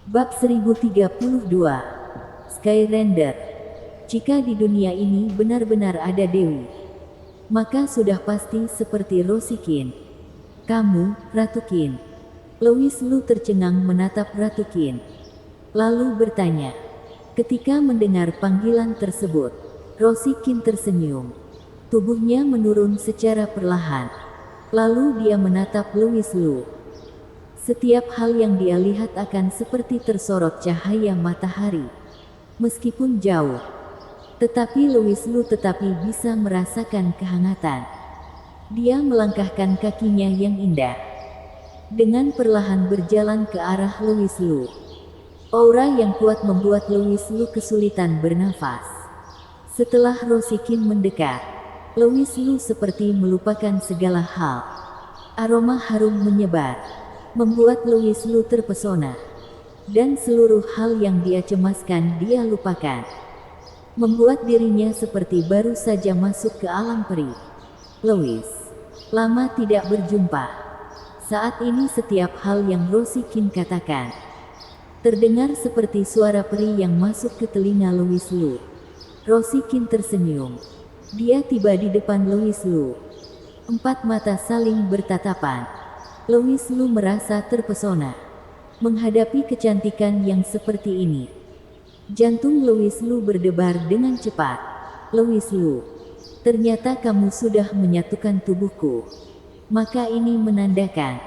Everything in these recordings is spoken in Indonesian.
Bab 1032 Skyrender. Jika di dunia ini benar-benar ada dewi, maka sudah pasti seperti Rosie Kin. Kamu, Ratu Kin. Louis Lu tercengang menatap Ratu Kin, lalu bertanya. Ketika mendengar panggilan tersebut, Rosie Kin tersenyum. Tubuhnya menurun secara perlahan. Lalu dia menatap Louis Lu. Setiap hal yang dia lihat akan seperti tersorot cahaya matahari. Meskipun jauh, tetapi Louis Lu tetapi bisa merasakan kehangatan. Dia melangkahkan kakinya yang indah, dengan perlahan berjalan ke arah Louis Lu. Aura yang kuat membuat Louis Lu kesulitan bernafas. Setelah Rosie Kin mendekat, Louis Lu seperti melupakan segala hal. Aroma harum menyebar, membuat Louis Lu terpesona. Dan seluruh hal yang dia cemaskan dia lupakan. Membuat dirinya seperti baru saja masuk ke alam peri. Louis, lama tidak berjumpa. Saat ini setiap hal yang Rosie Kin katakan terdengar seperti suara peri yang masuk ke telinga Louis Lu. Rosie Kin tersenyum. Dia tiba di depan Louis Lu. Empat mata saling bertatapan. Louis Lu merasa terpesona menghadapi kecantikan yang seperti ini. Jantung Louis Lu berdebar dengan cepat. Louis Lu, ternyata kamu sudah menyatukan tubuhku. Maka ini menandakan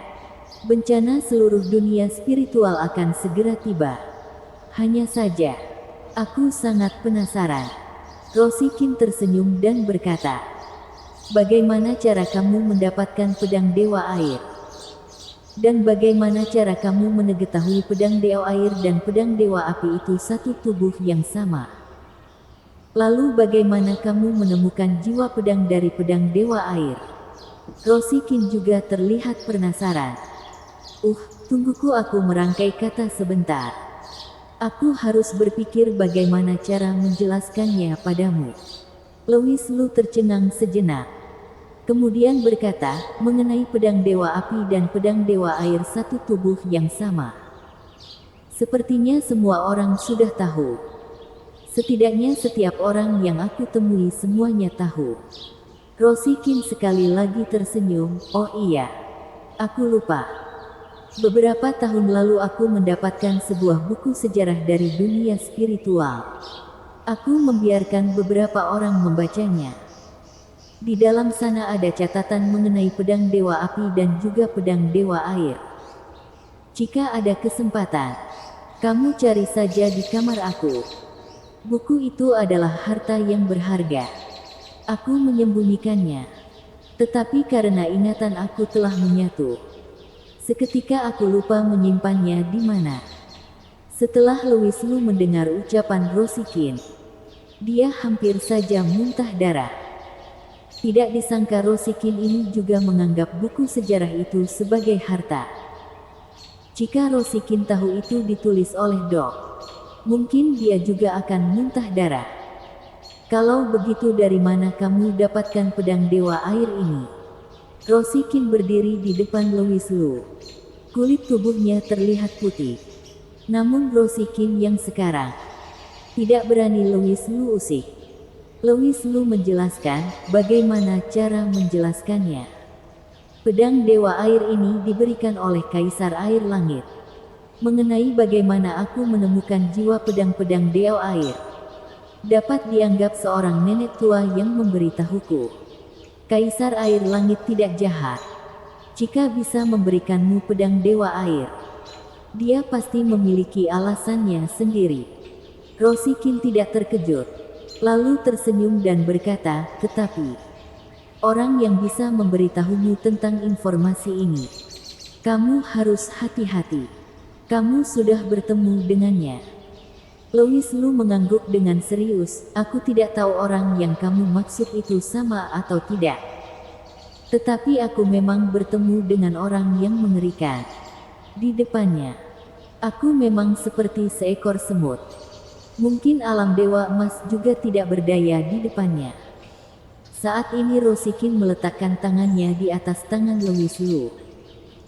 bencana seluruh dunia spiritual akan segera tiba. Hanya saja, aku sangat penasaran. Rosie Kin tersenyum dan berkata, bagaimana cara kamu mendapatkan pedang dewa air? Dan bagaimana cara kamu mengetahui pedang dewa air dan pedang dewa api itu satu tubuh yang sama? Lalu bagaimana kamu menemukan jiwa pedang dari pedang dewa air? Rosie Kin juga terlihat penasaran. Tungguku, aku merangkai kata sebentar. Aku harus berpikir bagaimana cara menjelaskannya padamu. Louis Lu tercengang sejenak. Kemudian berkata, mengenai pedang dewa api dan pedang dewa air satu tubuh yang sama. Sepertinya semua orang sudah tahu. Setidaknya setiap orang yang aku temui semuanya tahu. Rosie Kin sekali lagi tersenyum. Oh iya, aku lupa. Beberapa tahun lalu aku mendapatkan sebuah buku sejarah dari dunia spiritual. Aku membiarkan beberapa orang membacanya. Di dalam sana ada catatan mengenai pedang dewa api dan juga pedang dewa air. Jika ada kesempatan, kamu cari saja di kamar aku. Buku itu adalah harta yang berharga. Aku menyembunyikannya. Tetapi karena ingatan aku telah menyatu, seketika aku lupa menyimpannya di mana. Setelah Louis Lu mendengar ucapan Rosie Kin, dia hampir saja muntah darah. Tidak disangka Rosie Kin ini juga menganggap buku sejarah itu sebagai harta. Jika Rosie Kin tahu itu ditulis oleh Dok, mungkin dia juga akan muntah darah. Kalau begitu, dari mana kamu dapatkan pedang dewa air ini? Rosie Kin berdiri di depan Louis Lu. Kulit tubuhnya terlihat putih. Namun Rosie Kin yang sekarang tidak berani Louis Lu usik. Louis Lu menjelaskan bagaimana cara menjelaskannya. Pedang dewa air ini diberikan oleh Kaisar Air Langit. Mengenai bagaimana aku menemukan jiwa pedang-pedang dewa air, dapat dianggap seorang nenek tua yang memberitahuku. Kaisar Air Langit tidak jahat. Jika bisa memberikanmu pedang dewa air, dia pasti memiliki alasannya sendiri. Rosie Kin tidak terkejut, lalu tersenyum dan berkata, tetapi orang yang bisa memberitahumu tentang informasi ini, kamu harus hati-hati. Kamu sudah bertemu dengannya. Louis Lu mengangguk dengan serius. Aku tidak tahu orang yang kamu maksud itu sama atau tidak. Tetapi aku memang bertemu dengan orang yang mengerikan. Di depannya, aku memang seperti seekor semut. Mungkin alam dewa emas juga tidak berdaya di depannya. Saat ini Rosie Kin meletakkan tangannya di atas tangan Louis Lu.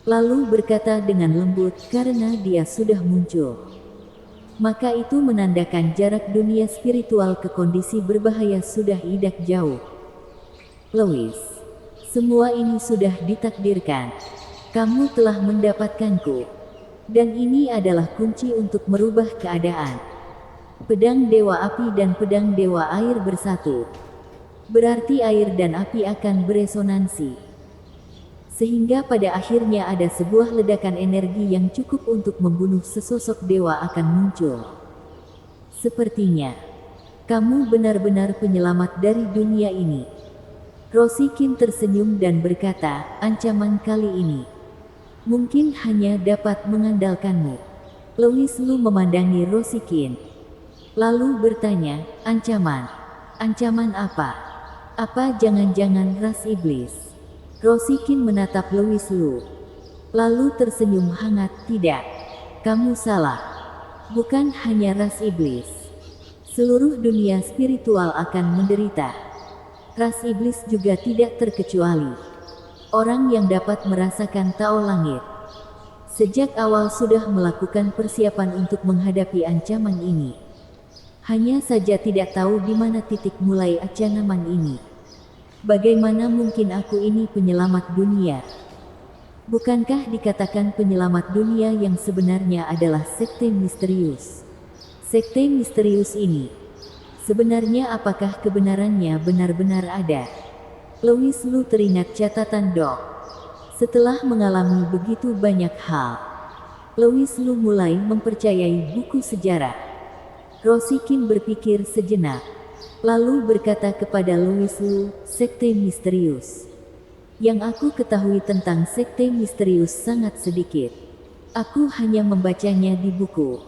Lalu berkata dengan lembut karena dia sudah muncul. Maka itu menandakan jarak dunia spiritual ke kondisi berbahaya sudah idak jauh. Louis, semua ini sudah ditakdirkan. Kamu telah mendapatkanku. Dan ini adalah kunci untuk merubah keadaan. Pedang Dewa Api dan Pedang Dewa Air bersatu. Berarti air dan api akan beresonansi. Sehingga pada akhirnya ada sebuah ledakan energi yang cukup untuk membunuh sesosok dewa akan muncul. Sepertinya, kamu benar-benar penyelamat dari dunia ini. Rosikin tersenyum dan berkata, ancaman kali ini mungkin hanya dapat mengandalkanmu. Louis Lu memandangi Rosikin, lalu bertanya, ancaman? Ancaman apa? Apa jangan-jangan ras iblis? Rosikin menatap Louis Lu, lalu tersenyum hangat. Tidak, kamu salah. Bukan hanya ras iblis. Seluruh dunia spiritual akan menderita. Ras iblis juga tidak terkecuali. Orang yang dapat merasakan Tao Langit sejak awal sudah melakukan persiapan untuk menghadapi ancaman ini. Hanya saja tidak tahu di mana titik mulai ancaman ini. Bagaimana mungkin aku ini penyelamat dunia? Bukankah dikatakan penyelamat dunia yang sebenarnya adalah sekte misterius? Sekte misterius ini, sebenarnya apakah kebenarannya benar-benar ada? Louis Lu teringat catatan Dok. Setelah mengalami begitu banyak hal, Louis Lu mulai mempercayai buku sejarah. Rosikin berpikir sejenak. Lalu berkata kepada Louis Lu, sekte misterius. Yang aku ketahui tentang sekte misterius sangat sedikit. Aku hanya membacanya di buku.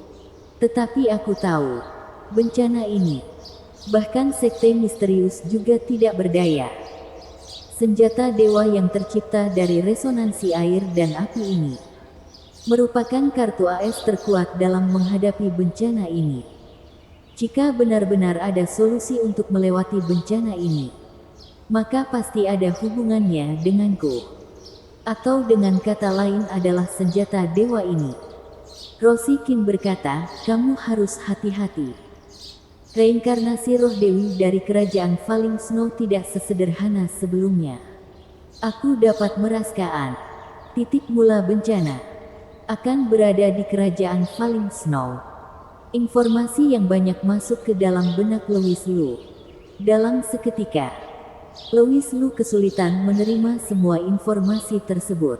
Tetapi aku tahu, bencana ini, bahkan sekte misterius juga tidak berdaya. Senjata dewa yang tercipta dari resonansi air dan api ini, merupakan kartu AS terkuat dalam menghadapi bencana ini. Jika benar-benar ada solusi untuk melewati bencana ini, maka pasti ada hubungannya denganku. Atau dengan kata lain adalah senjata dewa ini. Rosikin berkata, kamu harus hati-hati. Reinkarnasi roh dewi dari kerajaan Falling Snow tidak sesederhana sebelumnya. Aku dapat merasakan titik mula bencana akan berada di kerajaan Falling Snow. Informasi yang banyak masuk ke dalam benak Louis Lu. Dalam seketika, Louis Lu kesulitan menerima semua informasi tersebut.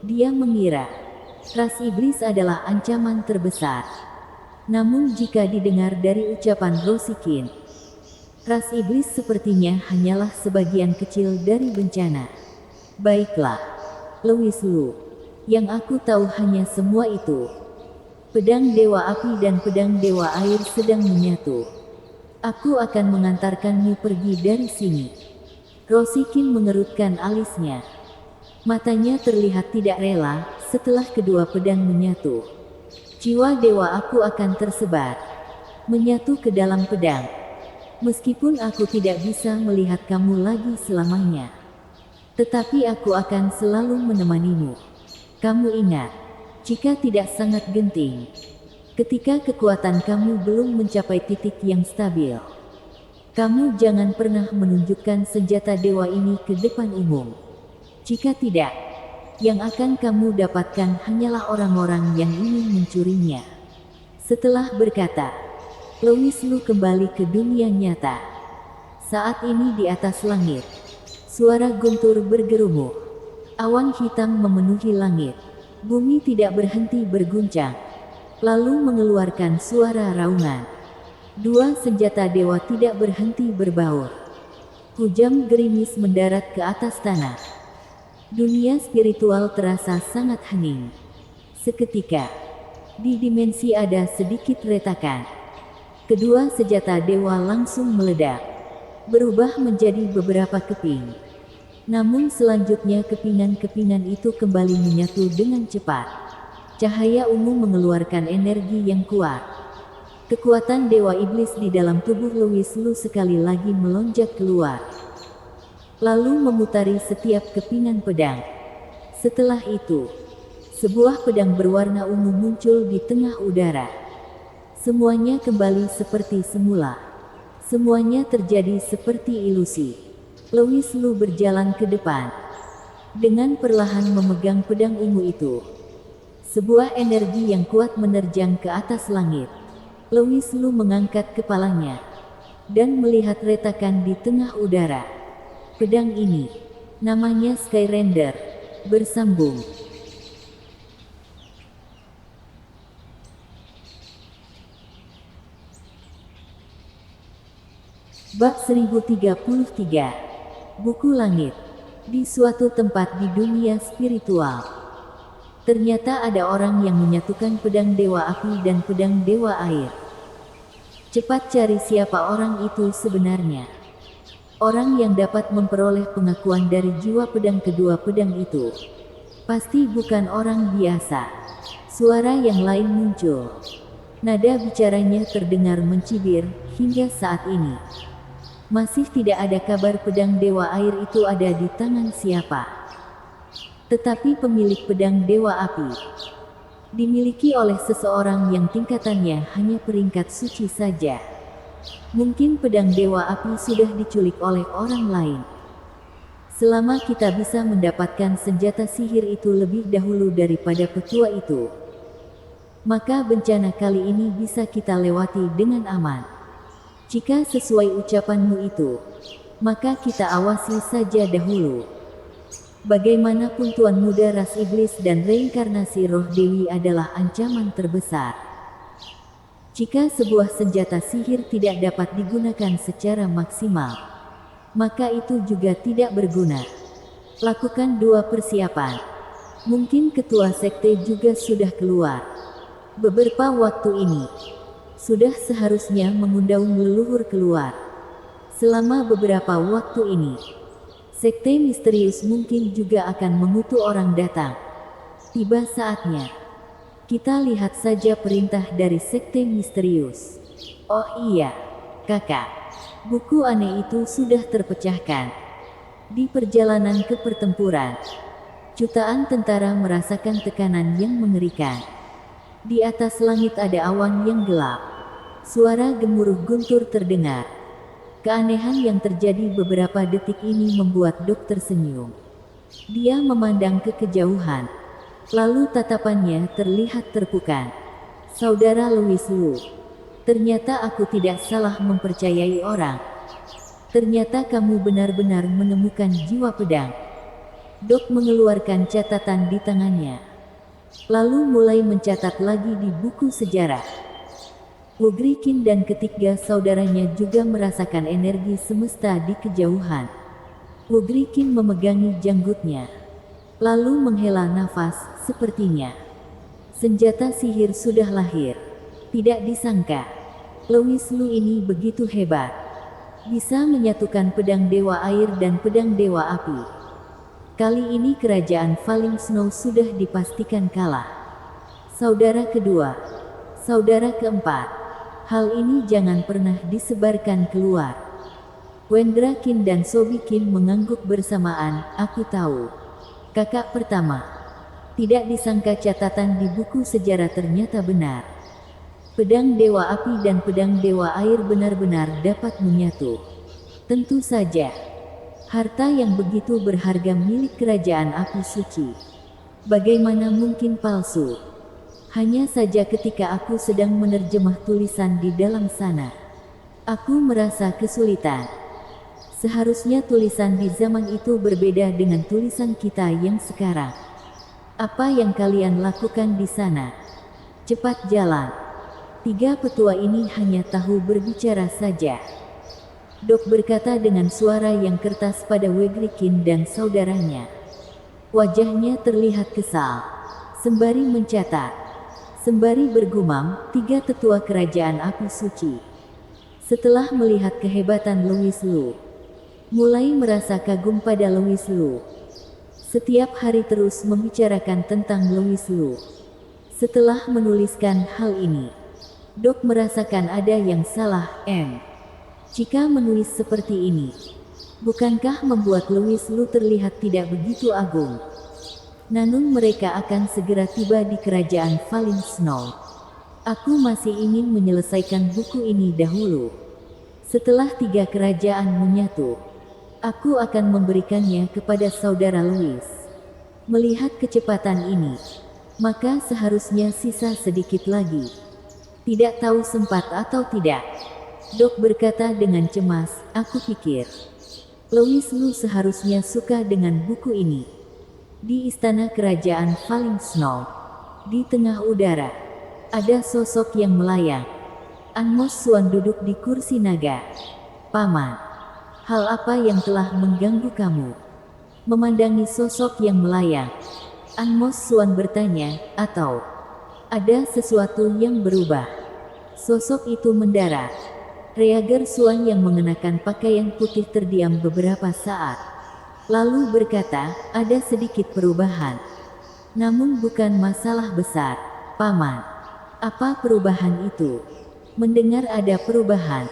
Dia mengira ras iblis adalah ancaman terbesar. Namun jika didengar dari ucapan Rosikin, ras iblis sepertinya hanyalah sebagian kecil dari bencana. Baiklah, Louis Lu, yang aku tahu hanya semua itu. Pedang Dewa Api dan Pedang Dewa Air sedang menyatu. Aku akan mengantarkanmu pergi dari sini. Rosikin mengerutkan alisnya. Matanya terlihat tidak rela setelah kedua pedang menyatu. Jiwa dewa aku akan tersebar, menyatu ke dalam pedang. Meskipun aku tidak bisa melihat kamu lagi selamanya, tetapi aku akan selalu menemanimu. Kamu ingat, jika tidak sangat genting, ketika kekuatan kamu belum mencapai titik yang stabil, kamu jangan pernah menunjukkan senjata dewa ini ke depan umum. Jika tidak, yang akan kamu dapatkan hanyalah orang-orang yang ingin mencurinya. Setelah berkata, Louis Lu kembali ke dunia nyata. Saat ini di atas langit, suara guntur bergemuruh. Awan hitam memenuhi langit. Bumi tidak berhenti berguncang, lalu mengeluarkan suara raungan. Dua senjata dewa tidak berhenti berbaur. Kujang gerimis mendarat ke atas tanah. Dunia spiritual terasa sangat hening. Seketika, di dimensi ada sedikit retakan. Kedua senjata dewa langsung meledak, berubah menjadi beberapa keping. Namun selanjutnya kepingan-kepingan itu kembali menyatu dengan cepat. Cahaya ungu mengeluarkan energi yang kuat. Kekuatan dewa iblis di dalam tubuh Louis Lu sekali lagi melonjak keluar, lalu memutari setiap kepingan pedang. Setelah itu, Sebuah pedang berwarna ungu muncul di tengah udara. Semuanya kembali seperti semula. Semuanya terjadi seperti ilusi. Louis Lu berjalan ke depan. Dengan perlahan memegang pedang ungu itu. Sebuah energi yang kuat menerjang ke atas langit. Louis Lu mengangkat kepalanya. Dan melihat retakan di tengah udara. Pedang ini. Namanya Skyrender. Bersambung. Bab 1033. Buku Langit. Di suatu tempat di dunia spiritual. Ternyata ada orang yang menyatukan pedang dewa api dan pedang dewa air. Cepat cari siapa orang itu sebenarnya. Orang yang dapat memperoleh pengakuan dari jiwa pedang kedua pedang itu. Pasti bukan orang biasa. Suara yang lain muncul. Nada bicaranya terdengar mencibir, hingga saat ini. Masih tidak ada kabar pedang dewa air itu ada di tangan siapa. Tetapi pemilik pedang dewa api dimiliki oleh seseorang yang tingkatannya hanya peringkat suci saja. Mungkin pedang dewa api sudah diculik oleh orang lain. Selama kita bisa mendapatkan senjata sihir itu lebih dahulu daripada petua itu, maka bencana kali ini bisa kita lewati dengan aman. Jika sesuai ucapanmu itu, maka kita awasi saja dahulu. Bagaimanapun Tuan Muda ras iblis dan reinkarnasi roh dewi adalah ancaman terbesar. Jika sebuah senjata sihir tidak dapat digunakan secara maksimal, maka itu juga tidak berguna. Lakukan 2 persiapan. Mungkin ketua sekte juga sudah keluar. Beberapa waktu ini sudah seharusnya mengundang leluhur keluar. Selama beberapa waktu ini, sekte misterius mungkin juga akan mengutu orang datang. Tiba saatnya. Kita lihat saja perintah dari sekte misterius. Oh iya, kakak. Buku aneh itu sudah terpecahkan. Di perjalanan ke pertempuran, jutaan tentara merasakan tekanan yang mengerikan. Di atas langit ada awan yang gelap. Suara gemuruh guntur terdengar. Keanehan yang terjadi beberapa detik ini membuat dokter senyum. Dia memandang ke kejauhan. Lalu tatapannya terlihat terpukan. Saudara Louis Lu. Ternyata aku tidak salah mempercayai orang. Ternyata kamu benar-benar menemukan jiwa pedang. Dok mengeluarkan catatan di tangannya. Lalu mulai mencatat lagi di buku sejarah. Wogrikin dan ketiga saudaranya juga merasakan energi semesta di kejauhan. Wogrikin memegangi janggutnya. Lalu menghela nafas, sepertinya senjata sihir sudah lahir. Tidak disangka, Louis Lu ini begitu hebat. Bisa menyatukan pedang dewa air dan pedang dewa api. Kali ini kerajaan Falling Snow sudah dipastikan kalah. Saudara kedua, saudara keempat, hal ini jangan pernah disebarkan keluar. Wendra Qin dan Sobi Qin mengangguk bersamaan. Aku tahu. Kakak pertama. Tidak disangka catatan di buku sejarah ternyata benar. Pedang dewa api dan pedang dewa air benar-benar dapat menyatu. Tentu saja. Harta yang begitu berharga milik kerajaan api suci. Bagaimana mungkin palsu? Hanya saja ketika aku sedang menerjemah tulisan di dalam sana, aku merasa kesulitan. Seharusnya tulisan di zaman itu berbeda dengan tulisan kita yang sekarang. Apa yang kalian lakukan di sana? Cepat jalan. 3 petua ini hanya tahu berbicara saja. Dok berkata dengan suara yang kertas pada Wogrikin dan saudaranya. Wajahnya terlihat kesal. Sembari mencatat. Sembari bergumam, 3 tetua kerajaan api suci. Setelah melihat kehebatan Louis Lu, mulai merasa kagum pada Louis Lu. Setiap hari terus membicarakan tentang Louis Lu. Setelah menuliskan hal ini, Dok merasakan ada yang salah. Jika menulis seperti ini, bukankah membuat Louis Lu terlihat tidak begitu agung? Namun mereka akan segera tiba di kerajaan Falling Snow. Aku masih ingin menyelesaikan buku ini dahulu. Setelah 3 kerajaan menyatu, aku akan memberikannya kepada saudara Louis. Melihat kecepatan ini, maka seharusnya sisa sedikit lagi. Tidak tahu sempat atau tidak. Dok berkata dengan cemas, aku pikir Louis lu seharusnya suka dengan buku ini. Di istana kerajaan Falling Snow, di tengah udara, ada sosok yang melayang. Anmos Suan duduk di kursi naga. Paman, hal apa yang telah mengganggu kamu? Memandangi sosok yang melayang, Anmos Suan bertanya, atau ada sesuatu yang berubah? Sosok itu mendarat. Reager Suan yang mengenakan pakaian putih terdiam beberapa saat, lalu berkata, ada sedikit perubahan. Namun bukan masalah besar, Paman. Apa perubahan itu? Mendengar ada perubahan,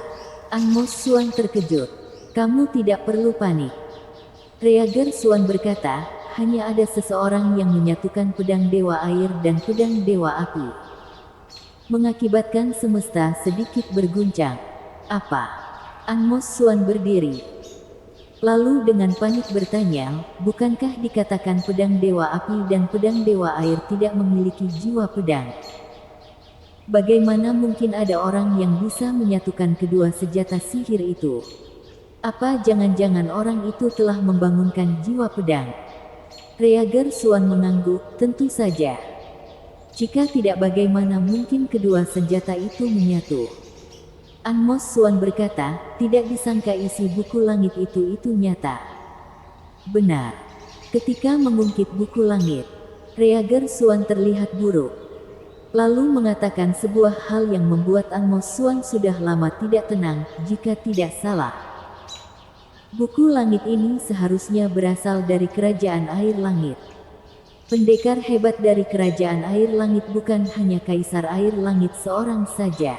Anmos Suan terkejut. Kamu tidak perlu panik. Reager Suan berkata, hanya ada seseorang yang menyatukan pedang dewa air dan pedang dewa api. Mengakibatkan semesta sedikit berguncang. Apa? Anmos Suan berdiri. Lalu dengan panik bertanya, bukankah dikatakan pedang dewa api dan pedang dewa air tidak memiliki jiwa pedang? Bagaimana mungkin ada orang yang bisa menyatukan kedua senjata sihir itu? Apa jangan-jangan orang itu telah membangunkan jiwa pedang? Reager Suan mengangguk, tentu saja. Jika tidak, bagaimana mungkin kedua senjata itu menyatu? Anmos Suan berkata, tidak disangka isi buku langit itu nyata. Benar. Ketika mengungkit buku langit, Reager Suan terlihat buruk. Lalu mengatakan sebuah hal yang membuat Anmos Suan sudah lama tidak tenang, jika tidak salah. Buku langit ini seharusnya berasal dari kerajaan air langit. Pendekar hebat dari kerajaan air langit bukan hanya kaisar air langit seorang saja.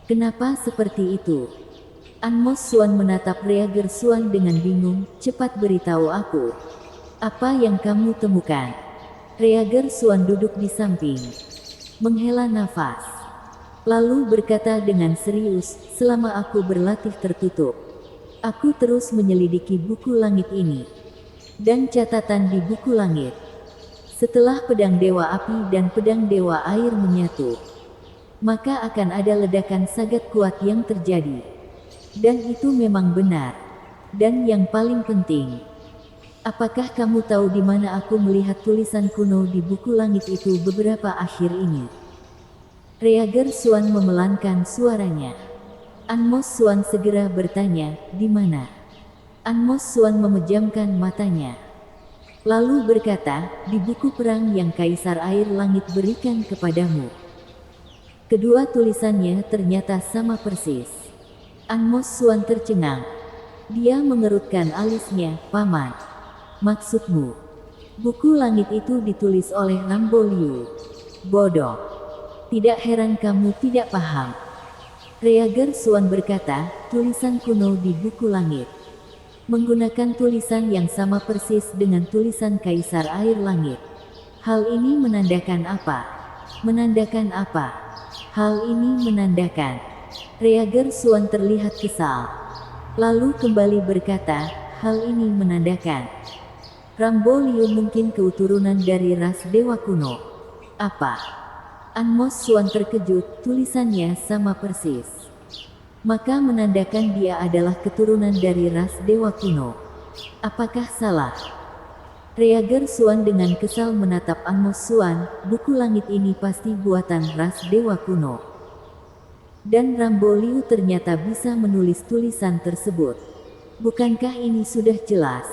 Kenapa seperti itu? Anmos Suan menatap Reager Suan dengan bingung, cepat beritahu aku. Apa yang kamu temukan? Reager Suan duduk di samping, menghela nafas, lalu berkata dengan serius, selama aku berlatih tertutup, aku terus menyelidiki buku langit ini, dan catatan di buku langit. Setelah pedang dewa api dan pedang dewa air menyatu, maka akan ada ledakan sangat kuat yang terjadi. Dan itu memang benar. Dan yang paling penting, apakah kamu tahu di mana aku melihat tulisan kuno di buku langit itu beberapa akhir ini? Reager Suan memelankan suaranya. Anmos Suan segera bertanya, di mana? Anmos Suan memejamkan matanya, lalu berkata, di buku perang yang Kaisar Air Langit berikan kepadamu. Kedua tulisannya ternyata sama persis. Anmos Suan tercengang. Dia mengerutkan alisnya, Paman. Maksudmu, buku langit itu ditulis oleh Rambo Liu? Bodoh. Tidak heran kamu tidak paham. Reager Suan berkata, tulisan kuno di buku langit menggunakan tulisan yang sama persis dengan tulisan Kaisar Air Langit. Hal ini menandakan apa? Menandakan apa? Hal ini menandakan. Reager Suan terlihat kesal, lalu kembali berkata, hal ini menandakan Rambo Liu mungkin keturunan dari ras dewa kuno. Apa? Anmos Suan terkejut, tulisannya sama persis. Maka menandakan dia adalah keturunan dari ras dewa kuno. Apakah salah? Reager Suan dengan kesal menatap Anmos Suan, buku langit ini pasti buatan ras dewa kuno. Dan Rambo Liu ternyata bisa menulis tulisan tersebut. Bukankah ini sudah jelas?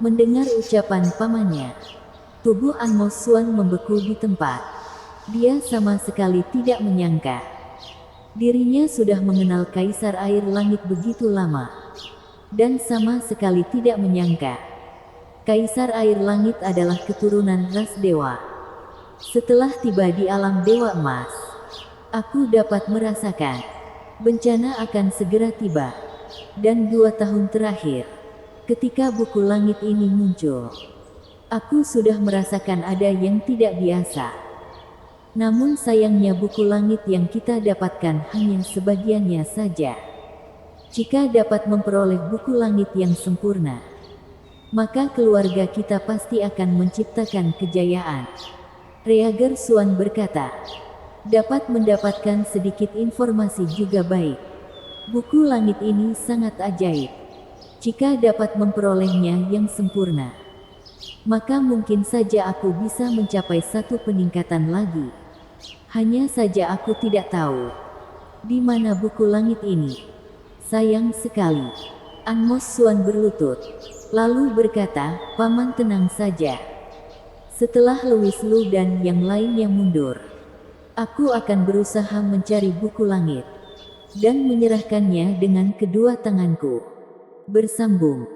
Mendengar ucapan pamannya, tubuh Anmos Suan membeku di tempat. Dia sama sekali tidak menyangka dirinya sudah mengenal Kaisar Air Langit begitu lama. Dan sama sekali tidak menyangka Kaisar Air Langit adalah keturunan ras dewa. Setelah tiba di alam Dewa Emas, aku dapat merasakan bencana akan segera tiba. Dan 2 tahun terakhir, ketika buku langit ini muncul, Aku sudah merasakan ada yang tidak biasa. Namun sayangnya buku langit yang kita dapatkan hanya sebagiannya saja. Jika dapat memperoleh buku langit yang sempurna, maka keluarga kita pasti akan menciptakan kejayaan. Reager Suan berkata, dapat mendapatkan sedikit informasi juga baik. Buku langit ini sangat ajaib. Jika dapat memperolehnya yang sempurna, maka mungkin saja aku bisa mencapai satu peningkatan lagi. Hanya saja aku tidak tahu di mana buku langit ini. Sayang sekali. Anmos Suan berlutut, lalu berkata, Paman tenang saja. Setelah Louis Lu dan yang lainnya mundur, aku akan berusaha mencari buku langit dan menyerahkannya dengan kedua tanganku. Bersambung.